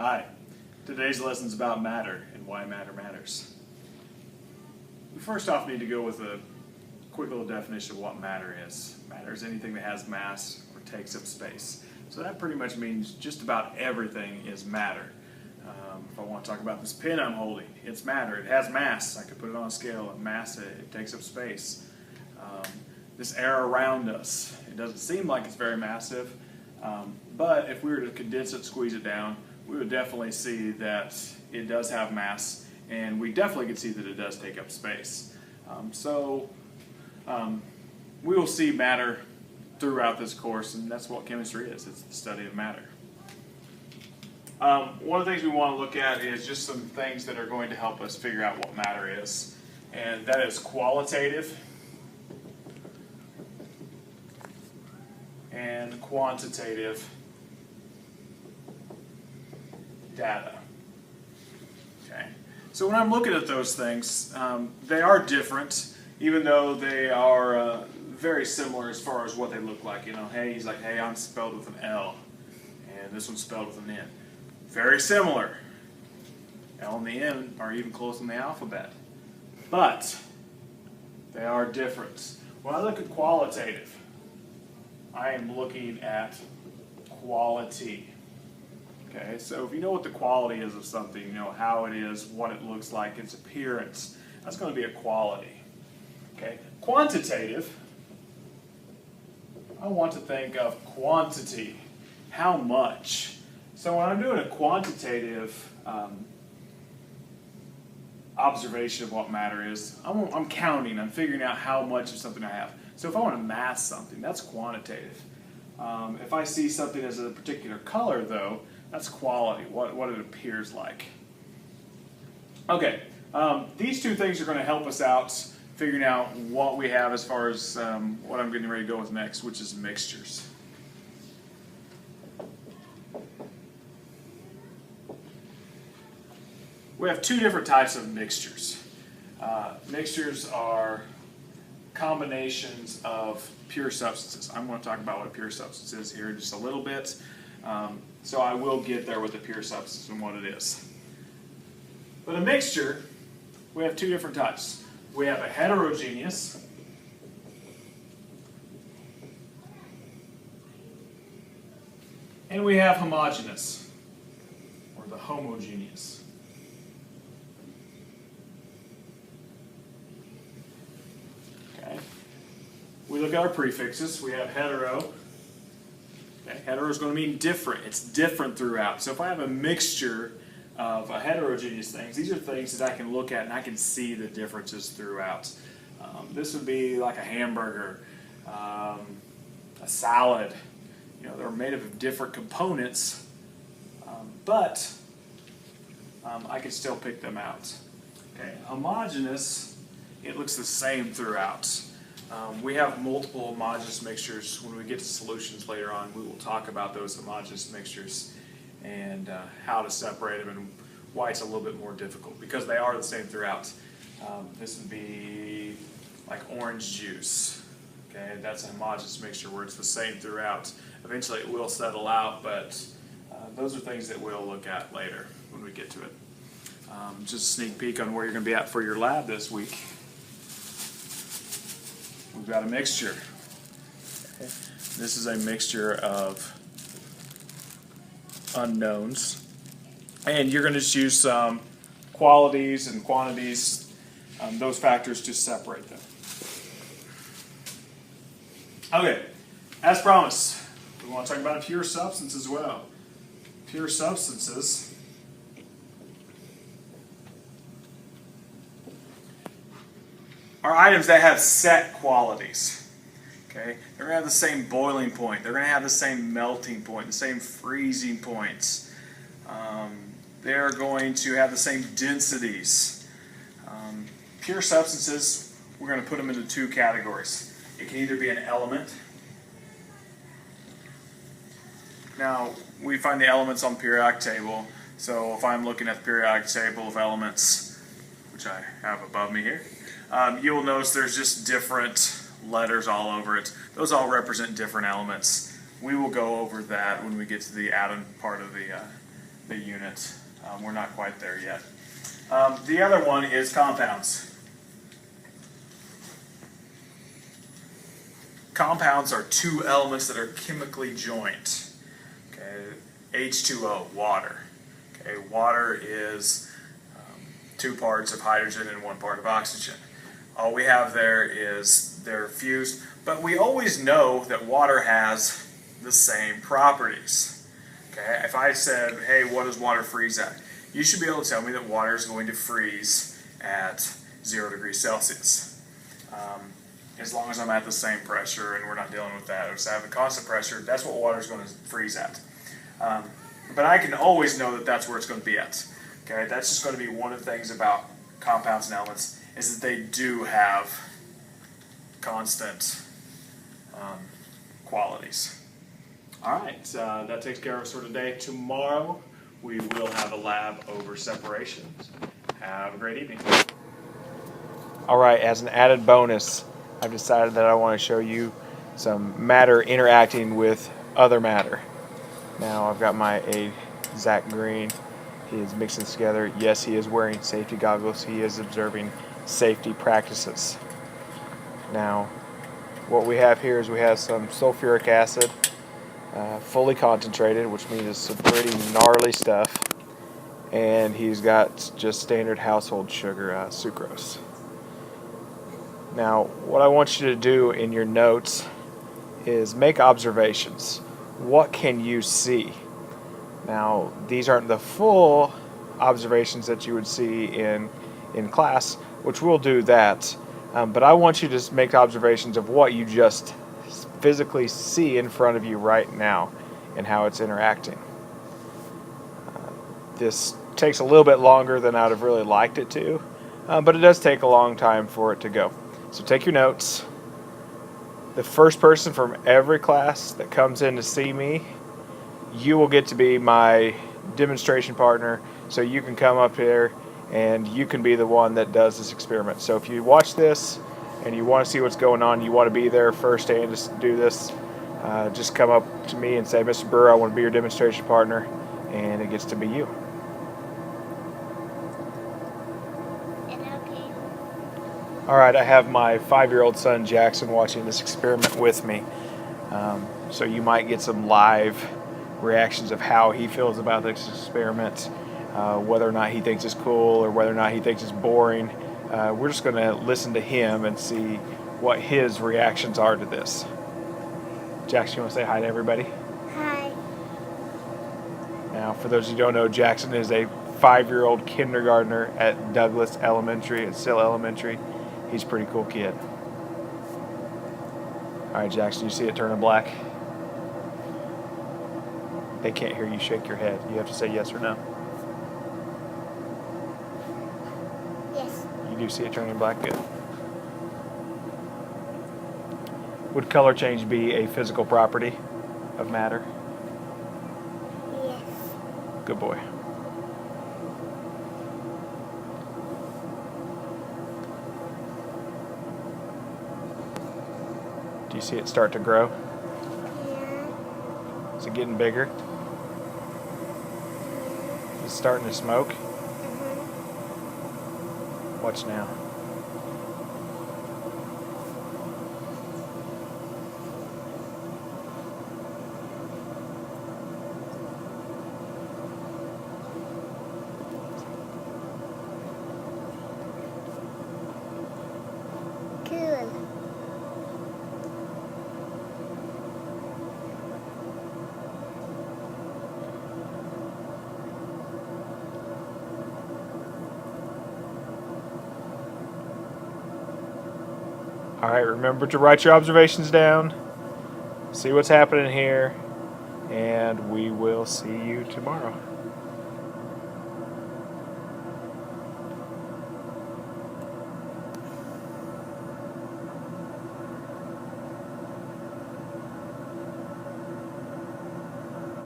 Hi, today's lesson is about matter and why matter matters. We first off need to go with a quick little definition of what matter is. Matter is anything that has mass or takes up space. So that pretty much means just about everything is matter. If I want to talk about this pen I'm holding, it's matter. It has mass. I could put it on a scale of mass. It takes up space. This air around us, it doesn't seem like it's very massive, but if we were to condense it, squeeze it down, we would definitely see that it does have mass, and we definitely can see that it does take up space. We will see matter throughout this course, and that's what chemistry is. It's the study of matter. One of the things we want to look at is just some things that are going to help us figure out what matter is, and that is qualitative and quantitative data. Okay. So when I'm looking at those things, they are different, even though they are very similar as far as what they look like. You know, hey, he's like, hey, I'm spelled with an L, and this one's spelled with an N. Very similar. L and the N are even close in the alphabet, but they are different. When I look at qualitative, I am looking at quality. Okay, so if you know what the quality is of something, you know how it is, what it looks like, its appearance, that's going to be a quality. Okay, quantitative, I want to think of quantity. How much? So when I'm doing a quantitative observation of what matter is, I'm counting, I'm figuring out how much of something I have. So if I want to mass something, that's quantitative. If I see something as a particular color, though, that's quality, what it appears like. Okay, these two things are going to help us out figuring out what we have as far as what I'm getting ready to go with next, which is mixtures. We have two different types of mixtures. Mixtures are combinations of pure substances. I'm going to talk about what a pure substance is here in just a little bit. So I will get there with a pure substance and what it is. But a mixture, we have two different types. We have a heterogeneous and we have homogeneous, or the homogeneous. We look at our prefixes. We have hetero. Okay, hetero is going to mean different. It's different throughout. So if I have a mixture of heterogeneous things, these are things that I can look at and I can see the differences throughout. This would be like a hamburger, a salad. You know, they're made of different components, but I can still pick them out. Okay, homogeneous, it looks the same throughout. We have multiple homogeneous mixtures. When we get to solutions later on, we will talk about those homogeneous mixtures and how to separate them and why it's a little bit more difficult, because they are the same throughout. This would be like orange juice. Okay, that's a homogeneous mixture where it's the same throughout. Eventually it will settle out, but those are things that we'll look at later when we get to it. Just a sneak peek on where you're going to be at for your lab this week. We've got a mixture. Okay. This is a mixture of unknowns. And you're going to just use some qualities and quantities, those factors to separate them. Okay, as promised, we want to talk about a pure substance as well. Pure substances are items that have set qualities. Okay, they're going to have the same boiling point. They're going to have the same melting point, the same freezing points. They're going to have the same densities. Pure substances, we're going to put them into two categories. It can either be an element. Now, we find the elements on the periodic table. So if I'm looking at the periodic table of elements, which I have above me here, you will notice there's just different letters all over it. Those all represent different elements. We will go over that when we get to the atom part of the the unit. We're not quite there yet. The other one is compounds. Compounds are two elements that are chemically joint. Okay, H2O, water. Okay, water is 2 parts of hydrogen and 1 part of oxygen. All we have there is they're fused, but we always know that water has the same properties. Okay, if I said, hey, what does water freeze at? You should be able to tell me that water is going to freeze at 0 degrees Celsius. As long as I'm at the same pressure and we're not dealing with that. If I have a constant pressure, that's what water is going to freeze at. But I can always know that that's where it's going to be at. Okay, that's just going to be one of the things about compounds and elements, is that they do have constant qualities. All right, that takes care of us for today. Tomorrow we will have a lab over separations. Have a great evening. All right, as an added bonus, I've decided that I want to show you some matter interacting with other matter. Now I've got my Zach Green. He is mixing this together. Yes, he is wearing safety goggles. He is observing safety practices. Now, what we have here is we have some sulfuric acid, fully concentrated, which means it's some pretty gnarly stuff. And he's got just standard household sugar, sucrose. Now, what I want you to do in your notes is make observations. What can you see? Now, these aren't the full observations that you would see in class, which we'll do that. But I want you to just make observations of what you just physically see in front of you right now and how it's interacting. This takes a little bit longer than I would have really liked it to, but it does take a long time for it to go. So take your notes. The first person from every class that comes in to see me, you will get to be my demonstration partner, so you can come up here and you can be the one that does this experiment. So if you watch this and you want to see what's going on, you want to be there firsthand to do this, just come up to me and say, Mr. Brewer, I want to be your demonstration partner, and it gets to be you. All right, I have my 5-year-old son Jackson watching this experiment with me, so you might get some live reactions of how he feels about this experiment, whether or not he thinks it's cool or whether or not he thinks it's boring. We're just going to listen to him and see what his reactions are to this. Jackson, you want to say hi to everybody? Hi. Now, for those who don't know, Jackson is a 5-year-old kindergartner at Douglas Elementary, at Sill Elementary. He's a pretty cool kid. All right, Jackson, you see it turning black? They can't hear you shake your head. You have to say yes or no. Yes. You do see it turning black? Good. Would color change be a physical property of matter? Yes. Good boy. Do you see it start to grow? Yeah. Is it getting bigger? Is it starting to smoke? Mm-hmm. Watch now. Cool. All right, remember to write your observations down, see what's happening here, and we will see you tomorrow.